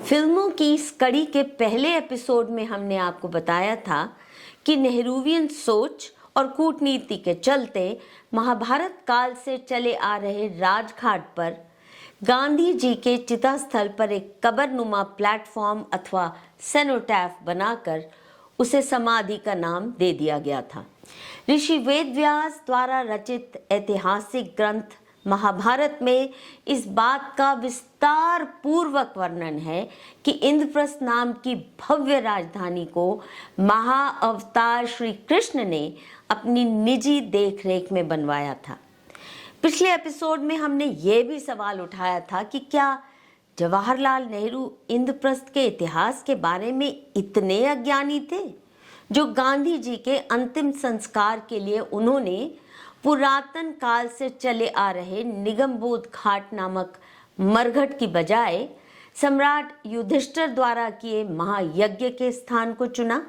फिल्मों की इस कड़ी के पहले एपिसोड में हमने आपको बताया था कि नेहरूवियन सोच और कूटनीति के चलते महाभारत काल से चले आ रहे राजघाट पर गांधी जी के चिता स्थल पर एक कबरनुमा प्लेटफॉर्म अथवा सेनोटैफ बनाकर उसे समाधि का नाम दे दिया गया था। ऋषि वेदव्यास द्वारा रचित ऐतिहासिक ग्रंथ महाभारत में इस बात का विस्तार पूर्वक वर्णन है कि इंद्रप्रस्थ नाम की भव्य राजधानी को महाअवतार श्री कृष्ण ने अपनी निजी देखरेख में बनवाया था। पिछले एपिसोड में हमने ये भी सवाल उठाया था कि क्या जवाहरलाल नेहरू इंद्रप्रस्थ के इतिहास के बारे में इतने अज्ञानी थे जो गांधी जी के अंतिम संस्कार के लिए उन्होंने पुरातन काल से चले आ रहे निगमबोध घाट नामक मरघट की बजाय सम्राट युधिष्ठिर द्वारा किए महायज्ञ के स्थान को चुना।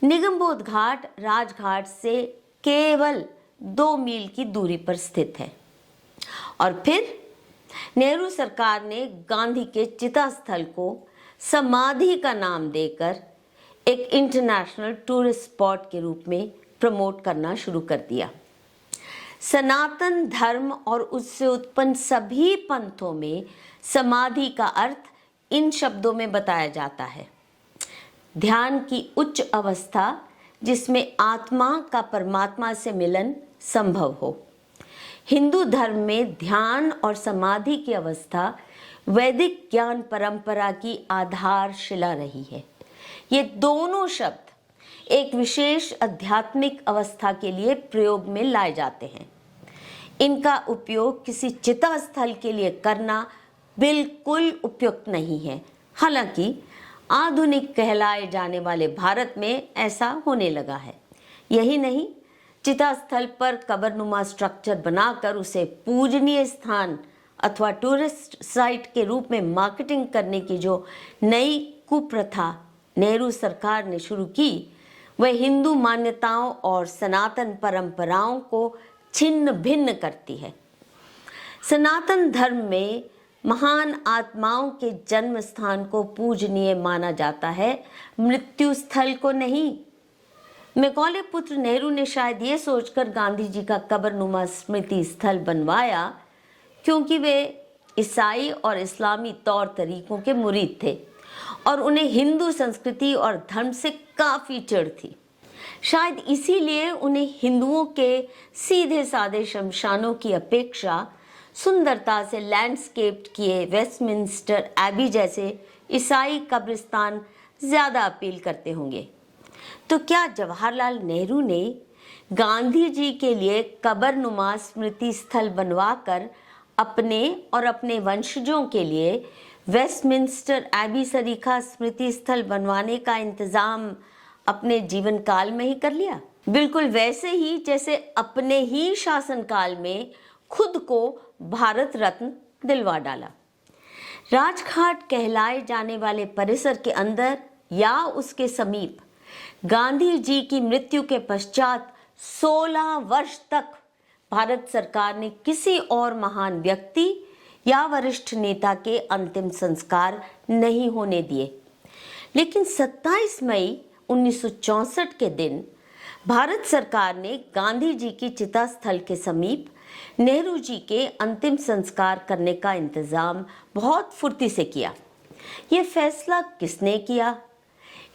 निगमबोध घाट राजघाट से केवल 2 मील की दूरी पर स्थित है और फिर नेहरू सरकार ने गांधी के चिता स्थल को समाधि का नाम देकर एक इंटरनेशनल टूरिस्ट स्पॉट के रूप में प्रमोट करना शुरू कर दिया। सनातन धर्म और उससे उत्पन्न सभी पंथों में समाधि का अर्थ इन शब्दों में बताया जाता है: ध्यान की उच्च अवस्था जिसमें आत्मा का परमात्मा से मिलन संभव हो। हिंदू धर्म में ध्यान और समाधि की अवस्था वैदिक ज्ञान परंपरा की आधारशिला रही है। ये दोनों शब्द एक विशेष आध्यात्मिक अवस्था के लिए प्रयोग में लाए जाते हैं। इनका उपयोग किसी चिता स्थल के लिए करना बिल्कुल उपयुक्त नहीं है। हालांकि आधुनिक कहलाए जाने वाले भारत में ऐसा होने लगा है। यही नहीं, चिता स्थल पर कबरनुमा स्ट्रक्चर बनाकर उसे पूजनीय स्थान अथवा टूरिस्ट साइट के रूप में मार्केटिंग करने की जो नई कुप्रथा नेहरू सरकार ने शुरू की, वह हिंदू मान्यताओं और सनातन परंपराओं को छिन्न भिन्न करती है। सनातन धर्म में महान आत्माओं के जन्म स्थान को पूजनीय माना जाता है, मृत्यु स्थल को नहीं। मैकॉले पुत्र नेहरू ने शायद ये सोचकर गांधी जी का कबरनुमा स्मृति स्थल बनवाया क्योंकि वे ईसाई और इस्लामी तौर तरीकों के मुरीद थे और उन्हें हिंदू संस्कृति और धर्म से काफी चिढ़ थी। शायद इसीलिए उन्हें हिंदुओं के सीधे साधे शमशानों की अपेक्षा सुंदरता से लैंडस्केप्ड किए वेस्टमिंस्टर एबी जैसे ईसाई कब्रिस्तान ज्यादा अपील करते होंगे। तो क्या जवाहरलाल नेहरू ने गांधी जी के लिए कबरनुमा स्मृति स्थल बनवाकर अपने और अपने वंशजों के लिए वेस्टमिंस्टर एबी सरीखा स्मृति स्थल बनवाने का इंतजाम अपने जीवन काल में ही कर लिया? बिल्कुल वैसे ही जैसे अपने ही शासनकाल में खुद को भारत रत्न दिलवा डाला। राजघाट कहलाए जाने वाले परिसर के अंदर या उसके समीप गांधी जी की मृत्यु के पश्चात 16 वर्ष तक भारत सरकार ने किसी और महान व्यक्ति या वरिष्ठ नेता के अंतिम संस्कार नहीं होने दिए। लेकिन 27 मई 1964 के दिन भारत सरकार ने गांधी जी की चिता स्थल के समीप नेहरू जी के अंतिम संस्कार करने का इंतजाम बहुत फुर्ती से किया। यह फैसला किसने किया,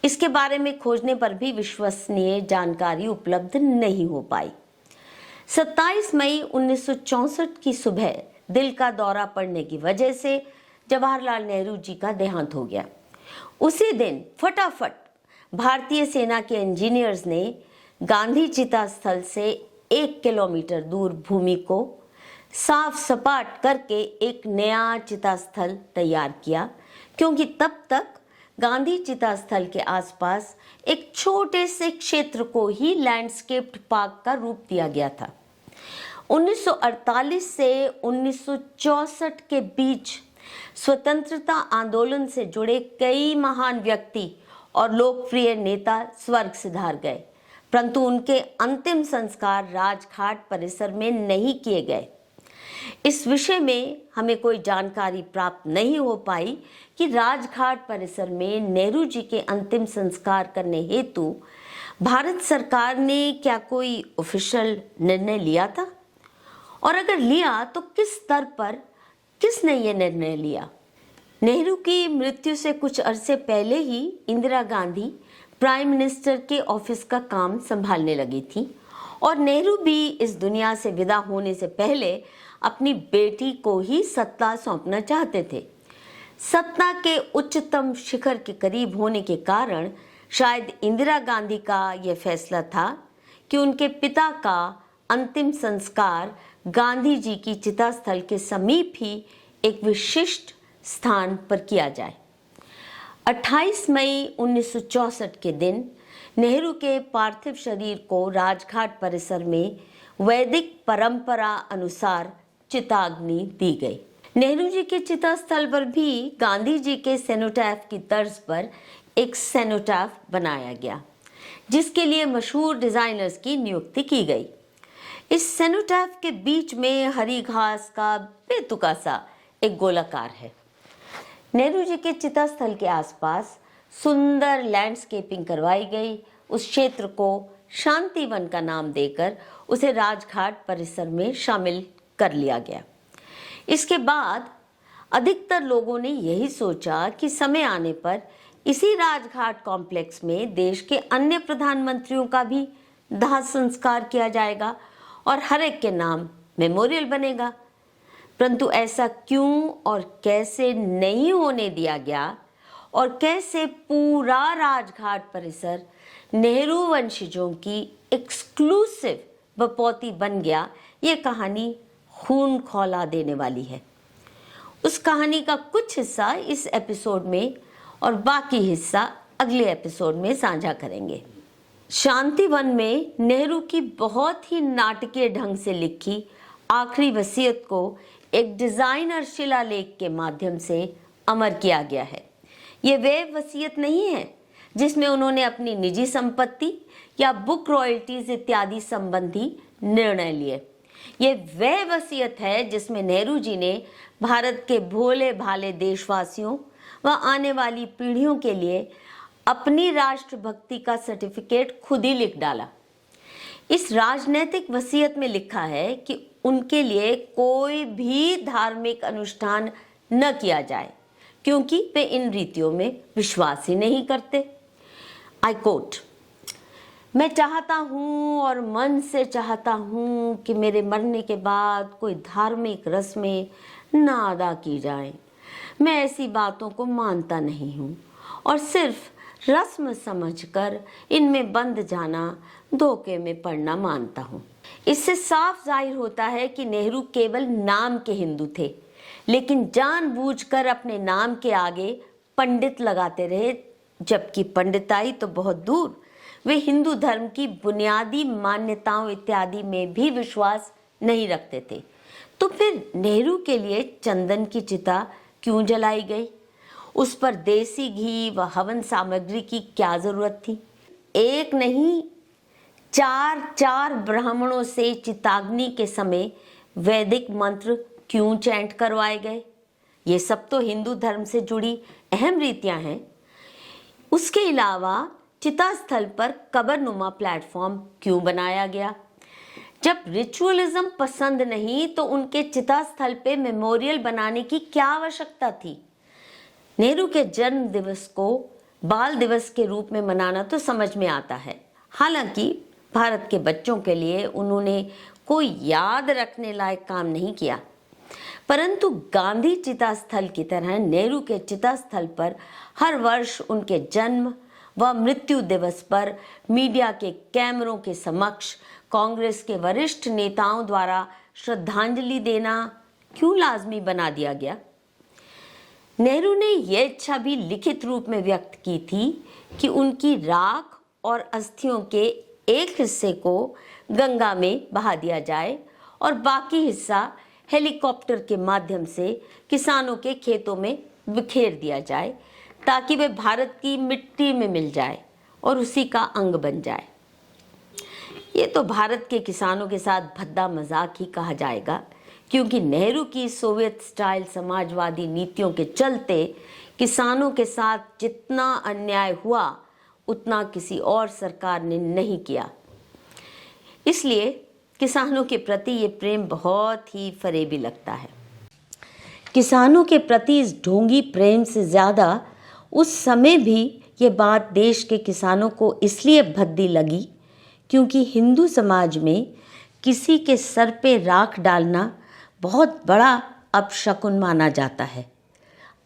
इसके बारे में खोजने पर भी विश्वसनीय जानकारी उपलब्ध नहीं हो पाई। 27 मई 1964 की सुबह दिल का दौरा पड़ने की वजह से जवाहरलाल नेहरू जी का देहांत हो गया। उसी दिन फटाफट भारतीय सेना के इंजीनियर्स ने गांधी चिता स्थल से 1 किलोमीटर दूर भूमि को साफ सपाट करके एक नया चिता स्थल तैयार किया, क्योंकि तब तक गांधी चिता स्थल के आसपास एक छोटे से क्षेत्र को ही लैंडस्केप्ड पार्क का रूप दिया गया था। 1948 से 1964 के बीच स्वतंत्रता आंदोलन से जुड़े कई महान व्यक्ति और लोकप्रिय नेता स्वर्ग सिधार गए, परंतु उनके अंतिम संस्कार राजघाट परिसर में नहीं किए गए। इस विषय में हमें कोई जानकारी प्राप्त नहीं हो पाई कि राजघाट परिसर में नेहरू जी के अंतिम संस्कार करने हेतु भारत सरकार ने क्या कोई ऑफिशियल निर्णय लिया था, और अगर लिया तो किस स्तर पर किसने ये निर्णय लिया। नेहरू की मृत्यु से कुछ अरसे पहले ही इंदिरा गांधी प्राइम मिनिस्टर के ऑफिस का काम संभालने लगी थी और नेहरू भी इस दुनिया से विदा होने से पहले अपनी बेटी को ही सत्ता सौंपना चाहते थे। सत्ता के उच्चतम शिखर के करीब होने के कारण शायद इंदिरा गांधी का यह फैसला था कि उनके पिता का अंतिम संस्कार गांधी जी की चिता स्थल के समीप ही एक विशिष्ट स्थान पर किया जाए। 28 मई 1964 के दिन नेहरू के पार्थिव शरीर को राजघाट परिसर में वैदिक परंपरा अनुसार चिताग्नि दी गई। नेहरू जी के चिता स्थल पर भी गांधी जी के सेनोटैफ की तर्ज पर एक सेनोटैफ बनाया गया, जिसके लिए मशहूर डिजाइनर्स की नियुक्ति की गई। इस सेनोटैफ के बीच में हरी घास का बेतुका सा एक गोलाकार है। नेहरू जी के चिता स्थल के आसपास सुंदर लैंडस्केपिंग करवाई गई। उस क्षेत्र को शांतिवन का नाम देकर उसे राजघाट परिसर में शामिल कर लिया गया। इसके बाद अधिकतर लोगों ने यही सोचा कि समय आने पर इसी राजघाट कॉम्प्लेक्स में देश के अन्य प्रधानमंत्रियों का भी दाह संस्कार किया जाएगा और हर एक के नाम मेमोरियल बनेगा। परंतु ऐसा क्यों और कैसे नहीं होने दिया गया और कैसे पूरा राजघाट परिसर नेहरू वंशजों की एक्सक्लूसिव बपौती बन गया, ये कहानी खून खौला देने वाली है। उस कहानी का कुछ हिस्सा इस एपिसोड में और बाकी हिस्सा अगले एपिसोड में साझा करेंगे। शांतिवन में नेहरू की बहुत ही नाटकीय ढंग से लिखी आखिरी वसीयत को एक डिजाइनर शिलालेख के माध्यम से अमर किया गया है। ये वह वसीयत नहीं है जिसमें उन्होंने अपनी निजी संपत्ति या बुक रॉयल्टीज इत्यादि संबंधी निर्णय लिए। ये वह वसीयत है जिसमें नेहरू जी ने भारत के भोले भाले देशवासियों व आने वाली पीढ़ियों के लिए अपनी राष्ट्रभक्ति का सर्टिफिकेट खुद ही लिख डाला। इस राजनैतिक वसीयत में लिखा है कि उनके लिए कोई भी धार्मिक अनुष्ठान न किया जाए, क्योंकि वे इन रीतियों में विश्वास ही नहीं करते। आई कोट, मैं चाहता हूँ और मन से चाहता हूँ कि मेरे मरने के बाद कोई धार्मिक रस्में न अदा की जाएं। मैं ऐसी बातों को मानता नहीं हूँ और सिर्फ रस्म समझकर इनमें बंध जाना, धोखे में पड़ना मानता हूँ। इससे साफ जाहिर होता है कि नेहरू केवल नाम के हिंदू थे, लेकिन जानबूझकर अपने नाम के आगे पंडित लगाते रहे, जबकि पंडिताई तो बहुत दूर, वे हिंदू धर्म की बुनियादी मान्यताओं इत्यादि में भी विश्वास नहीं रखते थे। तो फिर नेहरू के लिए चंदन की चिता क्यों जलाई गई? उस पर देसी घी व हवन सामग्री की क्या जरूरत थी? एक नहीं, चार ब्राह्मणों से चिताग्नि के समय वैदिक मंत्र क्यों चैंट करवाए गए? ये सब तो हिंदू धर्म से जुड़ी अहम रीतियां हैं। उसके अलावा चिता स्थल पर कबरनुमा प्लेटफॉर्म क्यों बनाया गया? जब रिचुअलिज्म पसंद नहीं तो उनके चिता स्थल पे मेमोरियल बनाने की क्या आवश्यकता थी? नेहरू के जन्म दिवस को बाल दिवस के रूप में मनाना तो समझ में आता है। हालांकि भारत के बच्चों के लिए उन्होंने कोई याद रखने लायक काम नहीं किया, परंतु गांधी चिता स्थल की तरह नेहरू के चिता स्थल पर हर वर्ष उनके जन्म व मृत्यु दिवस पर मीडिया के कैमरों के समक्ष कांग्रेस के वरिष्ठ नेताओं द्वारा श्रद्धांजलि देना क्यों लाजमी बना दिया गया? नेहरू ने यह इच्छा भी लिखित रूप में व्यक्त की थी कि उनकी राख और अस्थियों के एक हिस्से को गंगा में बहा दिया जाए और बाकी हिस्सा हेलीकॉप्टर के माध्यम से किसानों के खेतों में बिखेर दिया जाए, ताकि वे भारत की मिट्टी में मिल जाए और उसी का अंग बन जाए। ये तो भारत के किसानों के साथ भद्दा मजाक ही कहा जाएगा, क्योंकि नेहरू की सोवियत स्टाइल समाजवादी नीतियों के चलते किसानों के साथ जितना अन्याय हुआ उतना किसी और सरकार ने नहीं किया। इसलिए किसानों के प्रति ये प्रेम बहुत ही फरेबी लगता है। किसानों के प्रति इस ढोंगी प्रेम से ज़्यादा उस समय भी ये बात देश के किसानों को इसलिए भद्दी लगी क्योंकि हिंदू समाज में किसी के सर पे राख डालना बहुत बड़ा अपशकुन माना जाता है।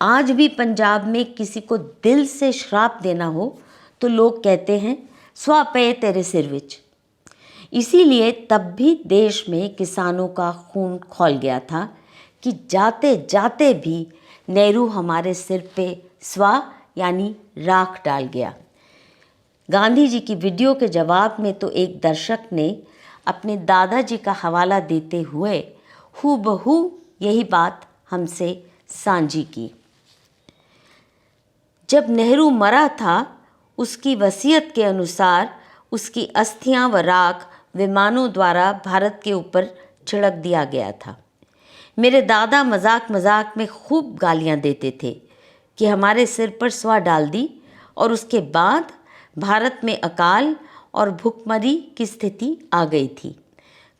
आज भी पंजाब में किसी को दिल से श्राप देना हो तो लोग कहते हैं स्वा पे तेरे सिर विच। इसीलिए तब भी देश में किसानों का खून खौल गया था कि जाते जाते भी नेहरू हमारे सिर पे स्वा यानी राख डाल गया। गांधी जी की वीडियो के जवाब में तो एक दर्शक ने अपने दादाजी का हवाला देते हुए हूबहू यही बात हमसे साझी की। जब नेहरू मरा था उसकी वसीयत के अनुसार उसकी अस्थियां व राख विमानों द्वारा भारत के ऊपर छिड़क दिया गया था। मेरे दादा मजाक मजाक में खूब गालियां देते थे कि हमारे सिर पर स्वा डाल दी और उसके बाद भारत में अकाल और भुखमरी की स्थिति आ गई थी।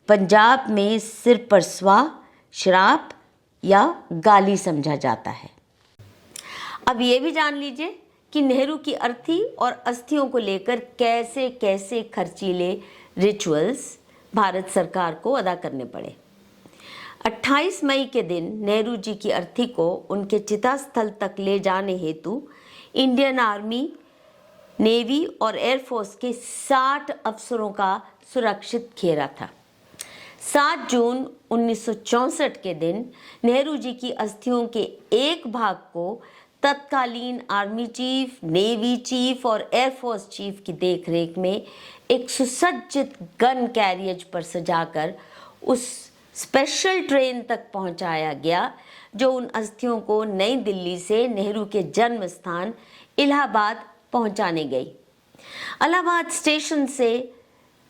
पंजाब में सिर पर स्वा श्राप या गाली समझा जाता है। अब ये भी जान लीजिए कि नेहरू की अर्थी और अस्थियों को लेकर कैसे कैसे खर्चीले रिचुअल्स भारत सरकार को अदा करने पड़े। 28 मई के दिन नेहरू जी की अर्थी को उनके चिता स्थल तक ले जाने हेतु इंडियन आर्मी, नेवी और एयरफोर्स के 60 अफसरों का सुरक्षित घेरा था। 7 जून 1964 के दिन नेहरू जी की अस्थियों के एक भाग को तत्कालीन आर्मी चीफ, नेवी चीफ और एयरफोर्स चीफ की देखरेख में एक सुसज्जित गन कैरियज पर सजाकर उस स्पेशल ट्रेन तक पहुंचाया गया जो उन अस्थियों को नई दिल्ली से नेहरू के जन्म स्थान इलाहाबाद पहुंचाने गई। इलाहाबाद स्टेशन से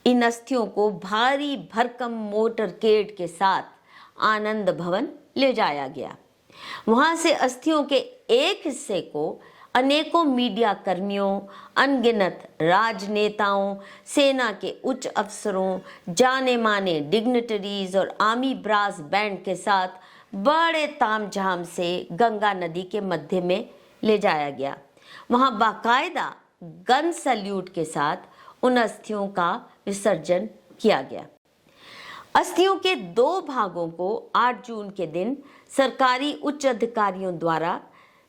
इन अस्थियों को भारी भरकम मोटरकेड के साथ आनंद भवन ले जाया गया। वहां से अस्थियों के एक हिस्से को अनेकों मीडिया कर्मियों, अनगिनत राजनेताओं, सेना के उच्च अफसरों, जाने माने डिग्निटरीज और आर्मी ब्रास बैंड के साथ बड़े तामझाम से गंगा नदी के मध्य में ले जाया गया। वहां बाकायदा गन सैल्यूट के साथ उन अस्थियों का विसर्जन किया गया। अस्थियों के 2 भागों को 8 जून के दिन सरकारी उच्च अधिकारियों द्वारा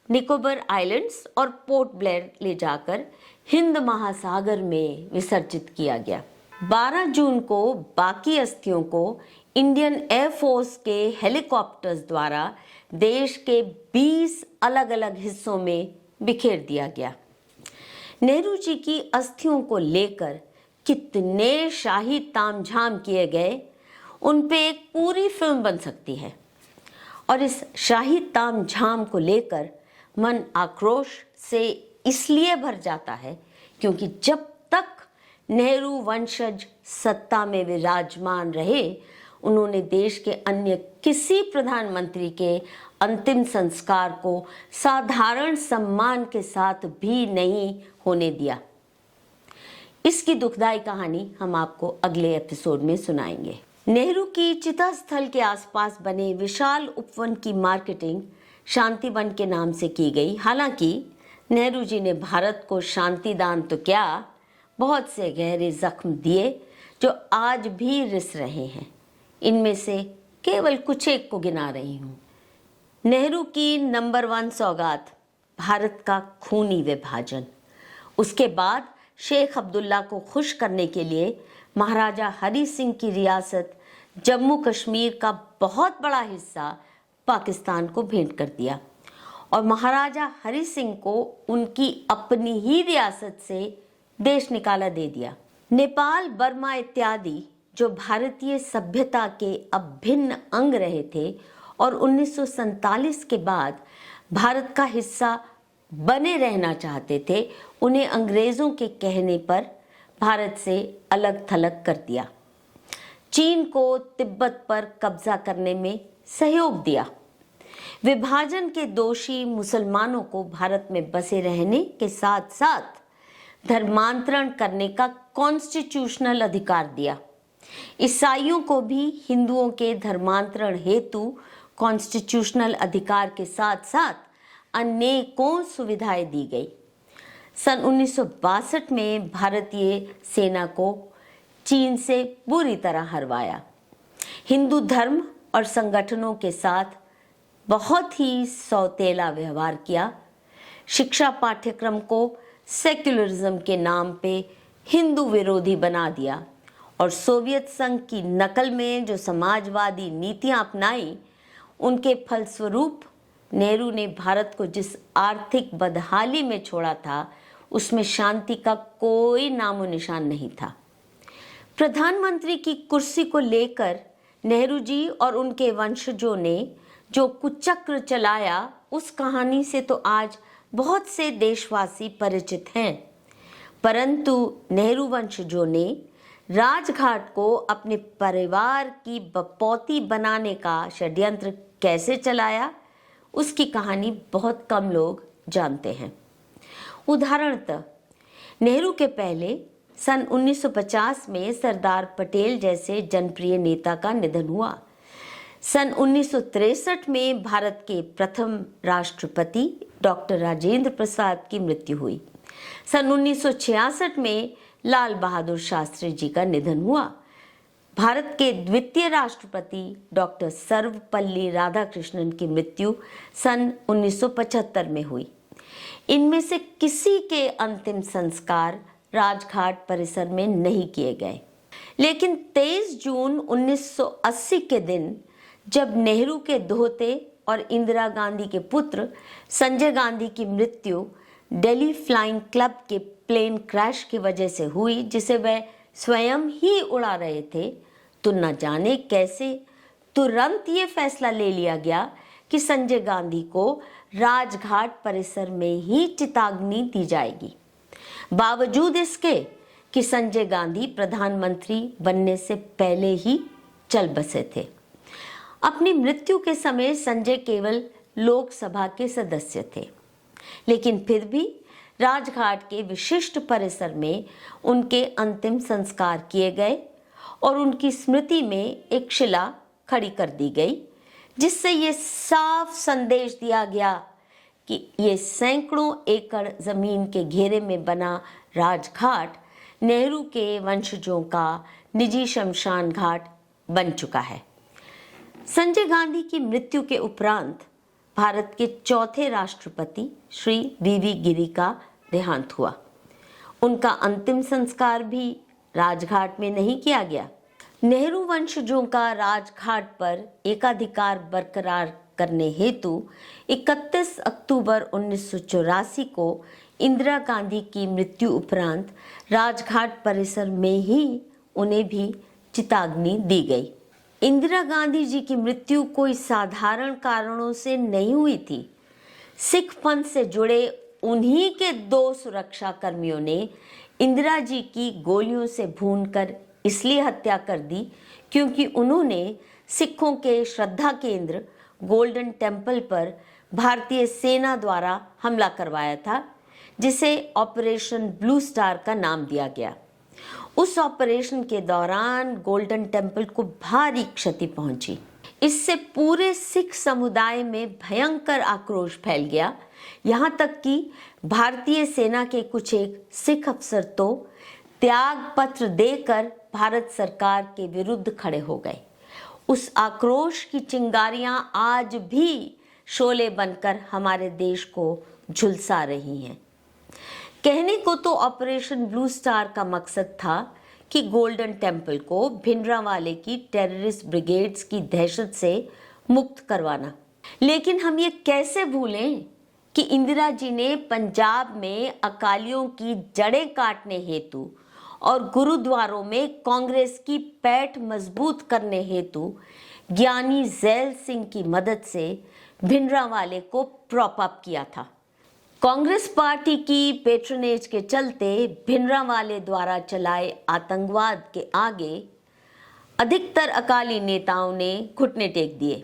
निकोबार आइलैंड्स और पोर्ट ब्लेयर ले जाकर हिंद महासागर में विसर्जित किया गया। 12 जून को बाकी अस्थियों को इंडियन एयरफोर्स के हेलीकॉप्टर्स द्वारा देश के 20 अलग अलग हिस्सों में बिखेर दिया गया। नेहरू जी की अस्थियों को लेकर कितने शाही तामझाम किए गए, उन पे एक पूरी फिल्म बन सकती है। और इस शाही तामझाम को लेकर मन आक्रोश से इसलिए भर जाता है क्योंकि जब तक नेहरू वंशज सत्ता में विराजमान रहे उन्होंने देश के अन्य किसी प्रधानमंत्री के अंतिम संस्कार को साधारण सम्मान के साथ भी नहीं होने दिया। इसकी दुखदाई कहानी हम आपको अगले एपिसोड में सुनाएंगे। नेहरू की चिता स्थल के आसपास बने विशाल उपवन की मार्केटिंग शांति वन के नाम से की गई। हालांकि नेहरू जी ने भारत को शांति दान तो क्या, बहुत से गहरे जख्म दिए जो आज भी रिस रहे हैं। इनमें से केवल कुछ एक को गिना रही हूँ। नेहरू की नंबर 1 सौगात भारत का खूनी विभाजन। उसके बाद शेख अब्दुल्ला को खुश करने के लिए महाराजा हरि सिंह की रियासत जम्मू कश्मीर का बहुत बड़ा हिस्सा पाकिस्तान को भेंट कर दिया और महाराजा हरि सिंह को उनकी अपनी ही रियासत से देश निकाला दे दिया। नेपाल, बर्मा इत्यादि जो भारतीय सभ्यता के अभिन्न अंग रहे थे और 1947 के बाद भारत का हिस्सा बने रहना चाहते थे, उन्हें अंग्रेजों के कहने पर भारत से अलग थलग कर दिया। चीन को तिब्बत पर कब्जा करने में सहयोग दिया। विभाजन के दोषी मुसलमानों को भारत में बसे रहने के साथ साथ धर्मांतरण करने का कॉन्स्टिट्यूशनल अधिकार दिया। ईसाइयों को भी हिंदुओं के धर्मांतरण हेतु कॉन्स्टिट्यूशनल अधिकार के साथ साथ अनेकों सुविधाएं दी गई। सन 1962 में भारतीय सेना को चीन से बुरी तरह हरवाया। हिंदू धर्म और संगठनों के साथ बहुत ही सौतेला व्यवहार किया। शिक्षा पाठ्यक्रम को सेक्युलरिज्म के नाम पे हिंदू विरोधी बना दिया और सोवियत संघ की नकल में जो समाजवादी नीतियां अपनाई, उनके फलस्वरूप नेहरू ने भारत को जिस आर्थिक बदहाली में छोड़ा था, उसमें शांति का कोई नामो निशान नहीं था। प्रधानमंत्री की कुर्सी को लेकर नेहरू जी और उनके वंशजों ने जो कुचक्र चलाया, उस कहानी से तो आज बहुत से देशवासी परिचित हैं। परंतु नेहरू वंशजों ने राजघाट को अपने परिवार की बपौती बनाने का षड्यंत्र कैसे चलाया, उसकी कहानी बहुत कम लोग जानते हैं। उदाहरणतः नेहरू के पहले सन 1950 में सरदार पटेल जैसे जनप्रिय नेता का निधन हुआ। सन 1963 में भारत के प्रथम राष्ट्रपति डॉक्टर राजेंद्र प्रसाद की मृत्यु हुई। सन 1966 में लाल बहादुर शास्त्री जी का निधन हुआ। भारत के द्वितीय राष्ट्रपति डॉक्टर सर्वपल्ली राधाकृष्णन की मृत्यु सन 1975 में हुई। इनमें से किसी के अंतिम संस्कार राजघाट परिसर में नहीं किए गए। लेकिन 23 जून 1980 के दिन जब नेहरू के दोहते और इंदिरा गांधी के पुत्र संजय गांधी की मृत्यु दिल्ली फ्लाइंग क्लब के प्लेन क्रैश की वजह से हुई, जिसे वह स्वयं ही उड़ा रहे थे, तो न जाने कैसे तुरंत ये फैसला ले लिया गया कि संजय गांधी को राजघाट परिसर में ही चिताग्नि दी जाएगी, बावजूद इसके कि संजय गांधी प्रधानमंत्री बनने से पहले ही चल बसे थे। अपनी मृत्यु के समय संजय केवल लोकसभा के सदस्य थे, लेकिन फिर भी राजघाट के विशिष्ट परिसर में उनके अंतिम संस्कार किए गए और उनकी स्मृति में एक शिला खड़ी कर दी गई, जिससे ये साफ संदेश दिया गया कि ये सैकड़ों एकड़ जमीन के घेरे में बना राजघाट नेहरू के वंशजों का निजी शमशान घाट बन चुका है। संजय गांधी की मृत्यु के उपरांत भारत के चौथे राष्ट्रपति श्री वी गिरी का देहांत हुआ। उनका अंतिम संस्कार भी राजघाट में नहीं किया गया। नेहरू वंशजों का राजघाट पर एकाधिकार बरकरार करने हेतु 31 अक्टूबर 1984 को इंदिरा गांधी की मृत्यु उपरांत राजघाट परिसर में ही उन्हें भी चिताग्नि दी गई। इंदिरा गांधी जी की मृत्यु कोई साधारण कारणों से नहीं हुई थी। सिख पंथ से जुड़े उन्हीं के 2 सुरक्षा कर्मियों ने इंदिरा जी की गोलियों से भूनकर इसलिए हत्या कर दी क्योंकि उन्होंने सिखों के श्रद्धा केंद्र गोल्डन टेम्पल पर भारतीय सेना द्वारा हमला करवाया था, जिसे ऑपरेशन ब्लू स्टार का नाम दिया गया। उस ऑपरेशन के दौरान गोल्डन टेम्पल को भारी क्षति पहुंची। इससे पूरे सिख समुदाय में भयंकर आक्रोश फैल गया। यहाँ तक कि भारतीय सेना के कुछ एक सिख अफसर तो त्याग पत्र देकर भारत सरकार के विरुद्ध खड़े हो गए। उस आक्रोश की चिंगारियां आज भी शोले बनकर हमारे देश को झुलसा रही हैं। कहने को तो ऑपरेशन ब्लू स्टार का मकसद था कि गोल्डन टेम्पल को भिंडरांवाले की टेररिस्ट ब्रिगेड्स की दहशत से मुक्त करवाना, लेकिन हम ये कैसे भूलें कि इंदिरा जी ने पंजाब में अकालियों की जड़ें काटने हेतु और गुरुद्वारों में कांग्रेस की पैठ मजबूत करने हेतु ज्ञानी जैल सिंह की मदद से भिंडरांवाले को प्रॉप अप किया था। कांग्रेस पार्टी की पेट्रोनेज के चलते भिंडरांवाले द्वारा चलाए आतंकवाद के आगे अधिकतर अकाली नेताओं ने घुटने टेक दिए।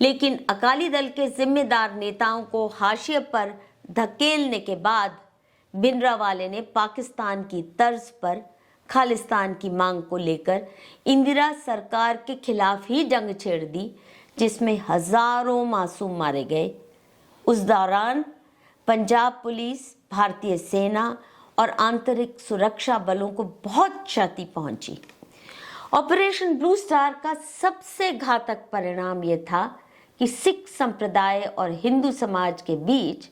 लेकिन अकाली दल के जिम्मेदार नेताओं को हाशिए पर धकेलने के बाद भिंडरावाले ने पाकिस्तान की तर्ज पर खालिस्तान की मांग को लेकर इंदिरा सरकार के खिलाफ ही जंग छेड़ दी, जिसमें हजारों मासूम मारे गए। उस दौरान पंजाब पुलिस, भारतीय सेना और आंतरिक सुरक्षा बलों को बहुत क्षति पहुंची। ऑपरेशन ब्लू स्टार का सबसे घातक परिणाम यह था कि सिख संप्रदाय और हिंदू समाज के बीच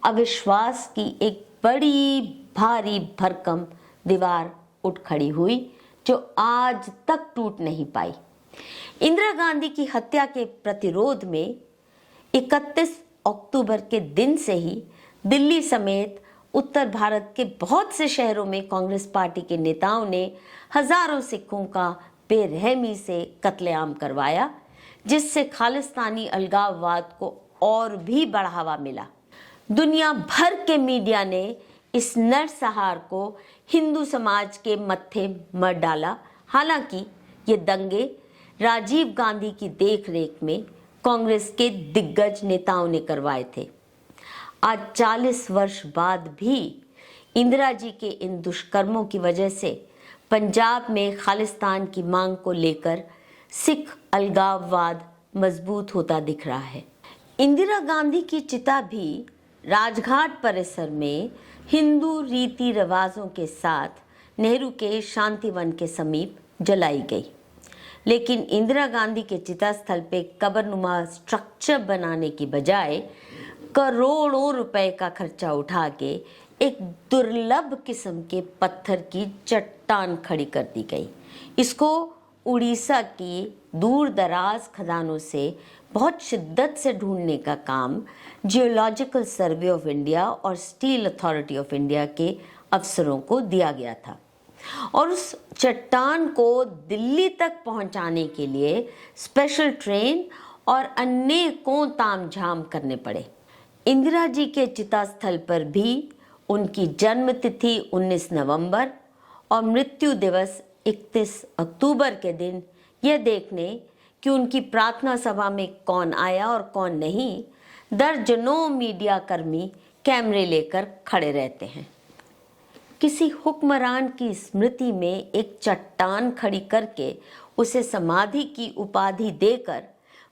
अविश्वास की एक बड़ी भारी भरकम दीवार उठ खड़ी हुई, जो आज तक टूट नहीं पाई। इंदिरा गांधी की हत्या के प्रतिरोध में 31 अक्टूबर के दिन से ही दिल्ली समेत उत्तर भारत के बहुत से शहरों में कांग्रेस पार्टी के नेताओं ने हजारों सिखों का बेरहमी से कत्लेआम करवाया, जिससे खालिस्तानी अलगाववाद को और भी बढ़ावा मिला। दुनिया भर के मीडिया ने इस नरसंहार को हिंदू समाज के मत्थे मर डाला। हालांकि ये दंगे राजीव गांधी की देखरेख में कांग्रेस के दिग्गज नेताओं ने करवाए थे। आज 40 वर्ष बाद भी इंदिरा जी के इन दुष्कर्मों की वजह से पंजाब में खालिस्तान की मांग को लेकर सिख अलगाववाद मजबूत होता दिख रहा है। इंदिरा गांधी की चिता भी राजघाट परिसर में हिंदू रीति रिवाजों के साथ नेहरू के शांतिवन के समीप जलाई गई, लेकिन इंदिरा गांधी के चिता स्थल पे कब्रनुमा स्ट्रक्चर बनाने की बजाय करोड़ों रुपए का खर्चा उठा के एक दुर्लभ किस्म के पत्थर की चट्टान खड़ी कर दी गई। इसको उड़ीसा की दूर दराज खदानों से बहुत शिद्दत से ढूंढने का काम जियोलॉजिकल सर्वे ऑफ इंडिया और स्टील अथॉरिटी ऑफ इंडिया के अफसरों को दिया गया था, और उस चट्टान को दिल्ली तक पहुंचाने के लिए स्पेशल ट्रेन और अनेकों तामझाम करने पड़े। इंदिरा जी के चिता स्थल पर भी उनकी जन्म तिथि 19 नवंबर और मृत्यु दिवस 31 अक्टूबर के दिन यह देखने कि उनकी प्रार्थना सभा में कौन आया और कौन नहीं, दर्जनों मीडिया कर्मी कैमरे लेकर खड़े रहते हैं। किसी हुक्मरान की स्मृति में एक चट्टान खड़ी करके उसे समाधि की उपाधि देकर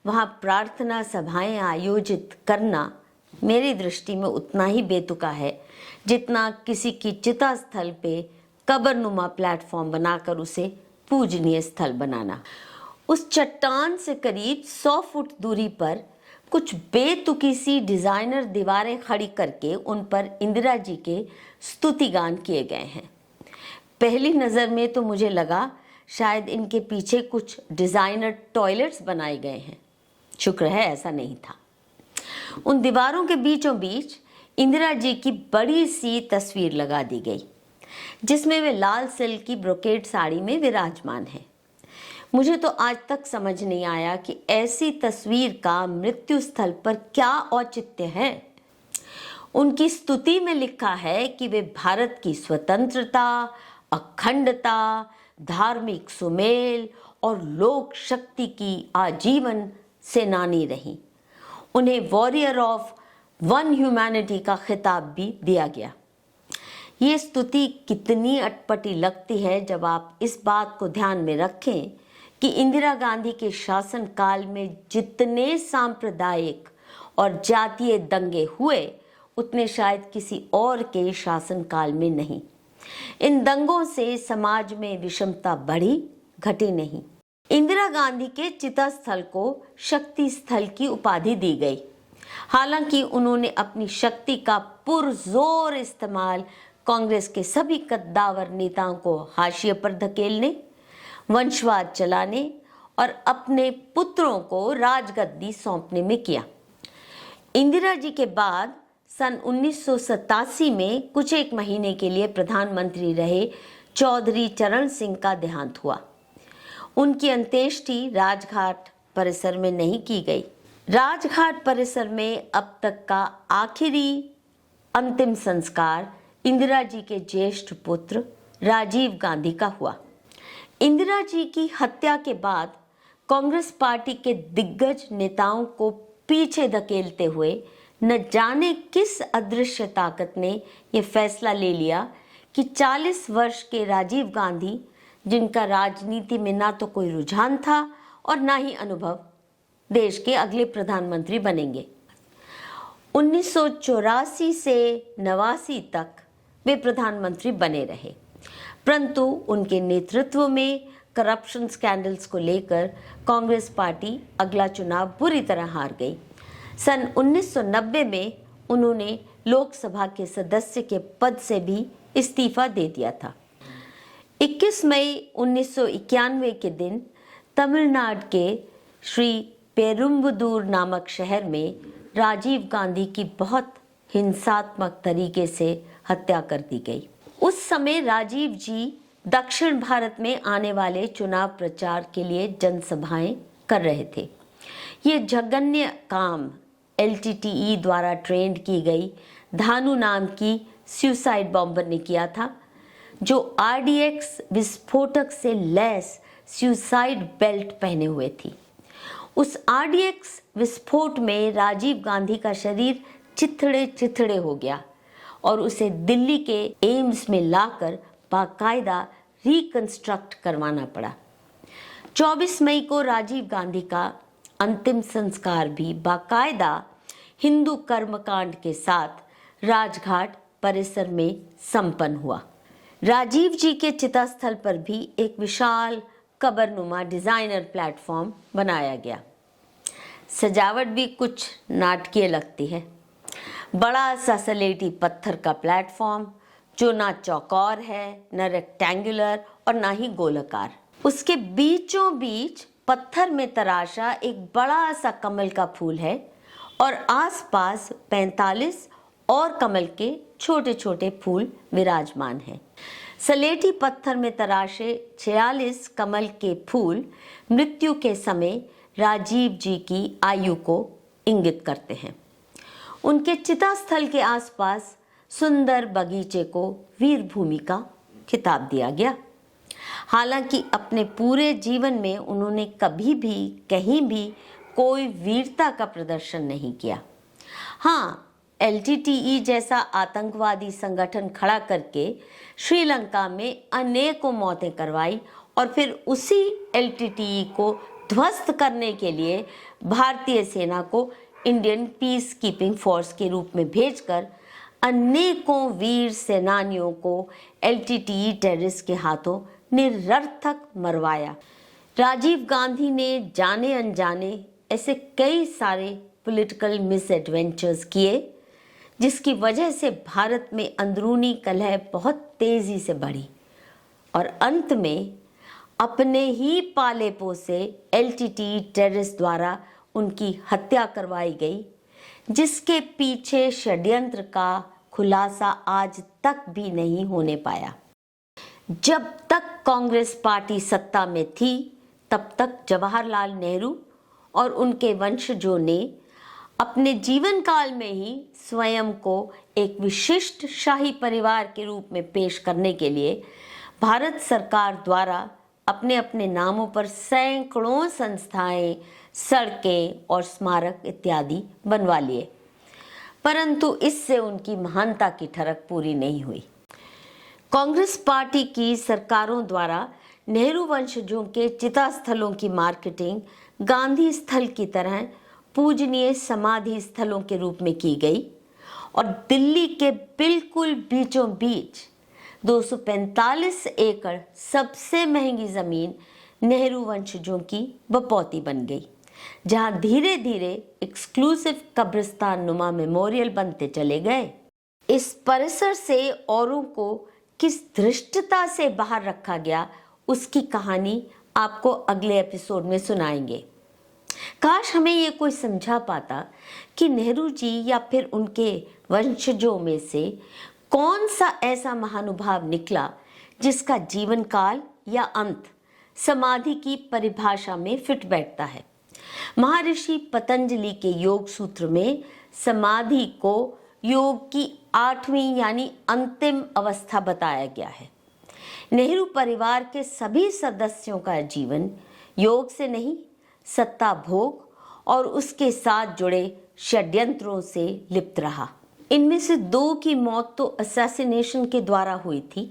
वहां प्रार्थना सभाएं आयोजित करना मेरी दृष्टि में उतना ही बेतुका है जितना किसी की चिता स्थल पे कब्रनुमा प्लेटफॉर्म बनाकर उसे पूजनीय स्थल बनाना। उस चट्टान से करीब 100 फुट दूरी पर कुछ बेतुकी सी डिजाइनर दीवारें खड़ी करके उन पर इंदिरा जी के स्तुति गान किए गए हैं। पहली नज़र में तो मुझे लगा शायद इनके पीछे कुछ डिजाइनर टॉयलेट्स बनाए गए हैं। शुक्र है ऐसा नहीं था। उन दीवारों के बीचों बीच इंदिरा जी की बड़ी सी तस्वीर लगा दी गई, जिसमें वे लाल सिल्क की ब्रोकेड साड़ी में विराजमान है। मुझे तो आज तक समझ नहीं आया कि ऐसी तस्वीर का मृत्यु स्थल पर क्या औचित्य है। उनकी स्तुति में लिखा है कि वे भारत की स्वतंत्रता, अखंडता, धार्मिक सुमेल और लोक शक्ति की आजीवन सेनानी रहीं। उन्हें वॉरियर ऑफ वन ह्यूमैनिटी का खिताब भी दिया गया। ये स्तुति कितनी अटपटी लगती है जब आप इस बात को ध्यान में रखें कि इंदिरा गांधी के शासन काल में जितने सांप्रदायिक और जातीय दंगे हुए उतने शायद किसी और के शासन काल में नहीं। इन दंगों से समाज में विषमता बढ़ी, घटी नहीं। इंदिरा गांधी के चिता स्थल को शक्ति स्थल की उपाधि दी गई। हालांकि उन्होंने अपनी शक्ति का पुरजोर इस्तेमाल कांग्रेस के सभी कद्दावर नेताओं को हाशिए पर धकेलने, वंशवाद चलाने और अपने पुत्रों को राजगद्दी सौंपने में किया। इंदिरा जी के बाद सन 1987 में कुछ एक महीने के लिए प्रधानमंत्री रहे चौधरी चरण सिंह का देहांत हुआ। उनकी अंत्येष्टि राजघाट परिसर में नहीं की गई। राजघाट परिसर में अब तक का आखिरी अंतिम संस्कार इंदिरा जी के ज्येष्ठ पुत्र राजीव गांधी का हुआ। इंदिरा जी की हत्या के बाद कांग्रेस पार्टी के दिग्गज नेताओं को पीछे धकेलते हुए न जाने किस अदृश्य ताकत ने यह फैसला ले लिया कि 40 वर्ष के राजीव गांधी, जिनका राजनीति में ना तो कोई रुझान था और ना ही अनुभव, देश के अगले प्रधानमंत्री बनेंगे। 1984 से 89 तक वे प्रधानमंत्री बने रहे, परंतु उनके नेतृत्व में करप्शन स्कैंडल्स को लेकर कांग्रेस पार्टी अगला चुनाव बुरी तरह हार गई। सन 1990 में उन्होंने लोकसभा के सदस्य के पद से भी इस्तीफा दे दिया था। 21 मई 1991 के दिन तमिलनाडु के श्री पेरुम्बदूर नामक शहर में राजीव गांधी की बहुत हिंसात्मक तरीके से हत्या कर दी गई। उस समय राजीव जी दक्षिण भारत में आने वाले चुनाव प्रचार के लिए जनसभाएं कर रहे थे। ये जघन्य काम LTTE द्वारा ट्रेंड की गई धानु नाम की सुसाइड बॉम्बर ने किया था, जो RDX विस्फोटक से लैस सुसाइड बेल्ट पहने हुए थी। उस RDX विस्फोट में राजीव गांधी का शरीर चिथड़े चिथड़े हो गया और उसे दिल्ली के एम्स में लाकर बाकायदा रिकंस्ट्रक्ट करवाना पड़ा। 24 मई को राजीव गांधी का अंतिम संस्कार भी बाकायदा हिंदू कर्मकांड के साथ राजघाट परिसर में संपन्न हुआ। राजीव जी के चिता स्थल पर भी एक विशाल कबरनुमा डिजाइनर प्लेटफॉर्म बनाया गया। सजावट भी कुछ नाटकीय लगती है। बड़ा सा सलेटी पत्थर का प्लेटफॉर्म जो ना चौकोर है, न रेक्टेंगुलर और ना ही गोलाकार। उसके बीचों बीच पत्थर में तराशा एक बड़ा सा कमल का फूल है और आसपास 45 और कमल के छोटे छोटे फूल विराजमान हैं। सलेटी पत्थर में तराशे 46 कमल के फूल मृत्यु के समय राजीव जी की आयु को इंगित करते हैं। उनके चिता स्थल के आसपास सुंदर बगीचे को वीर भूमि का खिताब दिया गया। हालांकि अपने पूरे जीवन में उन्होंने कभी भी कहीं भी कोई वीरता का प्रदर्शन नहीं किया। हाँ, LTTE जैसा आतंकवादी संगठन खड़ा करके श्रीलंका में अनेकों मौतें करवाई और फिर उसी LTTE को ध्वस्त करने के लिए भारतीय सेना को इंडियन पीस कीपिंग फोर्स के रूप में भेजकर अनेकों वीर सेनानियों को LTTE टेररिस्ट के हाथों निरर्थक मरवाया। राजीव गांधी ने जाने अनजाने ऐसे कई सारे पॉलिटिकल मिसएडवेंचर्स किए, जिसकी वजह से भारत में अंदरूनी कलह बहुत तेजी से बढ़ी और अंत में अपने ही पाले पोसे LTTE टेररिस्ट द्वारा उनकी हत्या करवाई गई, जिसके पीछे षड्यंत्र का खुलासा आज तक भी नहीं होने पाया। जब तक कांग्रेस पार्टी सत्ता में थी, तब तक जवाहरलाल नेहरू और उनके वंशजों ने अपने जीवन काल में ही स्वयं को एक विशिष्ट शाही परिवार के रूप में पेश करने के लिए भारत सरकार द्वारा अपने अपने नामों पर सैकड़ों संस्थाएं, सड़कें और स्मारक इत्यादि बनवा लिए, परंतु इससे उनकी महानता की ठरक पूरी नहीं हुई। कांग्रेस पार्टी की सरकारों द्वारा नेहरू वंशजों के चिता स्थलों की मार्केटिंग गांधी स्थल की तरह पूजनीय समाधि स्थलों के रूप में की गई और दिल्ली के बिल्कुल बीचों बीच 245 एकड़ सबसे महंगी जमीन नेहरू वंशजों की बपौती बन गई, जहां धीरे धीरे एक्सक्लूसिव कब्रिस्तान नुमा मेमोरियल बनते चले गए। इस परिसर से औरों को किस धृष्टता से बाहर रखा गया, उसकी कहानी आपको अगले एपिसोड में सुनाएंगे। काश हमें ये कोई समझा पाता कि नेहरू जी या फिर उनके वंशजों में से कौन सा ऐसा महानुभाव निकला जिसका जीवन काल या अंत समाधि की परिभाषा में फिट बैठता है। महर्षि पतंजलि के योग सूत्र में समाधि को योग की 8वीं यानी अंतिम अवस्था बताया गया है। नेहरू परिवार के सभी सदस्यों का जीवन योग से नहीं सत्ता भोग और उसके साथ जुड़े षड्यंत्रों से लिप्त रहा। इनमें से 2 की मौत तो असैसिनेशन के द्वारा हुई थी।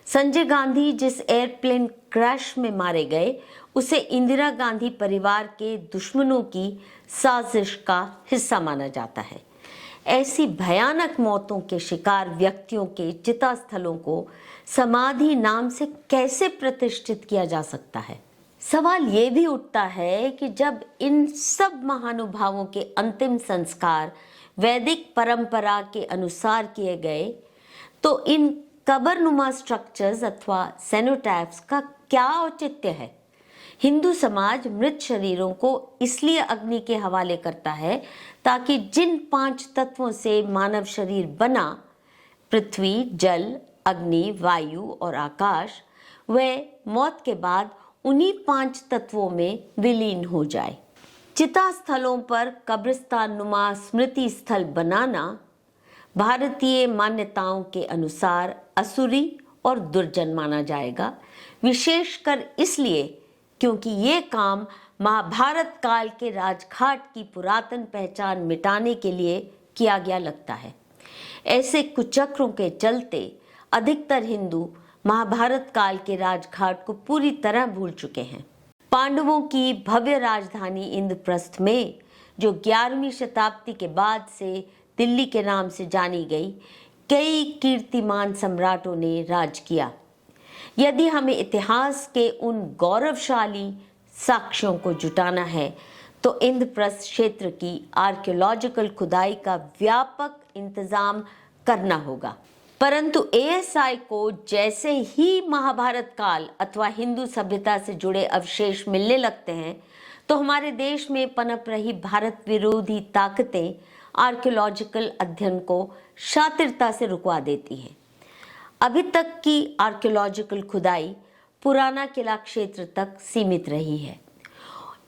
संजय गांधी जिस एयरप्लेन क्रैश में मारे गए, उसे इंदिरा गांधी परिवार के दुश्मनों की साजिश का हिस्सा माना जाता है। ऐसी भयानक मौतों के शिकार व्यक्तियों के चिता स्थलों को समाधि नाम से कैसे प्रतिष्ठित किया जा सकता है? सवाल ये भी उठता है कि जब इन सब महानुभावों के अंतिम संस्कार वैदिक परंपरा के अनुसार किए गए, तो इन कबरनुमा स्ट्रक्चर्स अथवा सेनोटैफ्स का क्या औचित्य है? हिंदू समाज मृत शरीरों को इसलिए अग्नि के हवाले करता है ताकि जिन 5 तत्वों से मानव शरीर बना, पृथ्वी, जल, अग्नि, वायु और आकाश, वह मौत के बाद उन्हीं 5 तत्वों में विलीन हो जाए। चिता स्थलों पर कब्रिस्तान नुमा स्मृति स्थल बनाना भारतीय मान्यताओं के अनुसार असुरी और दुर्जन माना जाएगा, विशेषकर इसलिए क्योंकि ये काम महाभारत काल के राजघाट की पुरातन पहचान मिटाने के लिए किया गया लगता है। ऐसे कुचक्रों के चलते अधिकतर हिंदू महाभारत काल के राजघाट को पूरी तरह भूल चुके हैं। पांडवों की भव्य राजधानी इंद्रप्रस्थ में, जो 11वीं शताब्दी के बाद से दिल्ली के नाम से जानी गई, कई कीर्तिमान सम्राटों ने राज किया। यदि हमें इतिहास के उन गौरवशाली साक्ष्यों को जुटाना है तो इंद्रप्रस्थ क्षेत्र की आर्कियोलॉजिकल खुदाई का व्यापक इंतजाम करना होगा। परंतु एएसआई को जैसे ही महाभारत काल अथवा हिंदू सभ्यता से जुड़े अवशेष मिलने लगते हैं, तो हमारे देश में पनप रही भारत विरोधी ताकतें आर्कियोलॉजिकल अध्ययन को शातिरता से रुकवा देती हैं। अभी तक की आर्कियोलॉजिकल खुदाई पुराना किला क्षेत्र तक सीमित रही है।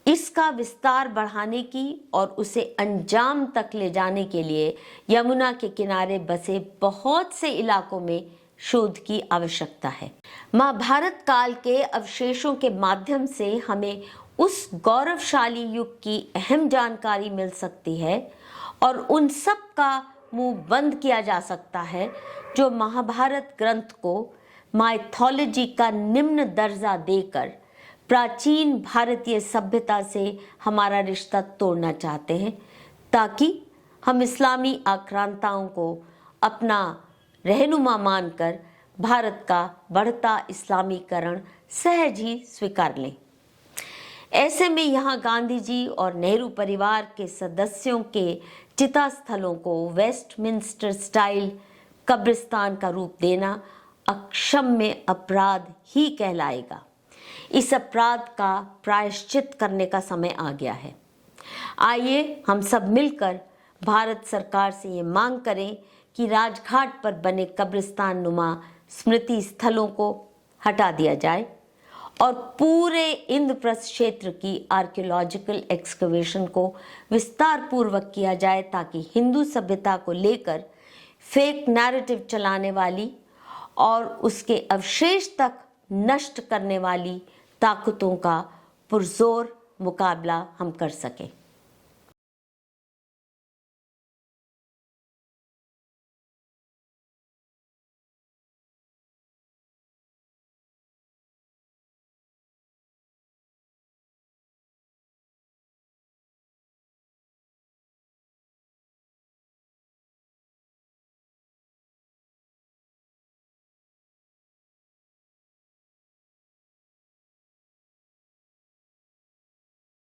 इसका विस्तार बढ़ाने की और उसे अंजाम तक ले जाने के लिए यमुना के किनारे बसे बहुत से इलाकों में शोध की आवश्यकता है। महाभारत काल के अवशेषों के माध्यम से हमें उस गौरवशाली युग की अहम जानकारी मिल सकती है और उन सब का मुंह बंद किया जा सकता है जो महाभारत ग्रंथ को माइथोलॉजी का निम्न दर्जा देकर प्राचीन भारतीय सभ्यता से हमारा रिश्ता तोड़ना चाहते हैं, ताकि हम इस्लामी आक्रांताओं को अपना रहनुमा मानकर भारत का बढ़ता इस्लामीकरण सहज ही स्वीकार लें। ऐसे में यहाँ गांधी जी और नेहरू परिवार के सदस्यों के चिता स्थलों को वेस्टमिंस्टर स्टाइल कब्रिस्तान का रूप देना अक्षम्य अपराध ही कहलाएगा। इस अपराध का प्रायश्चित करने का समय आ गया है। आइए हम सब मिलकर भारत सरकार से ये मांग करें कि राजघाट पर बने कब्रिस्तान नुमा स्मृति स्थलों को हटा दिया जाए और पूरे इंद्रप्रस्थ क्षेत्र की आर्कियोलॉजिकल एक्सकवेशन को विस्तार पूर्वक किया जाए, ताकि हिंदू सभ्यता को लेकर फेक नैरेटिव चलाने वाली और उसके अवशेष तक नष्ट करने वाली ताकतों का पुरजोर मुकाबला हम कर सकें।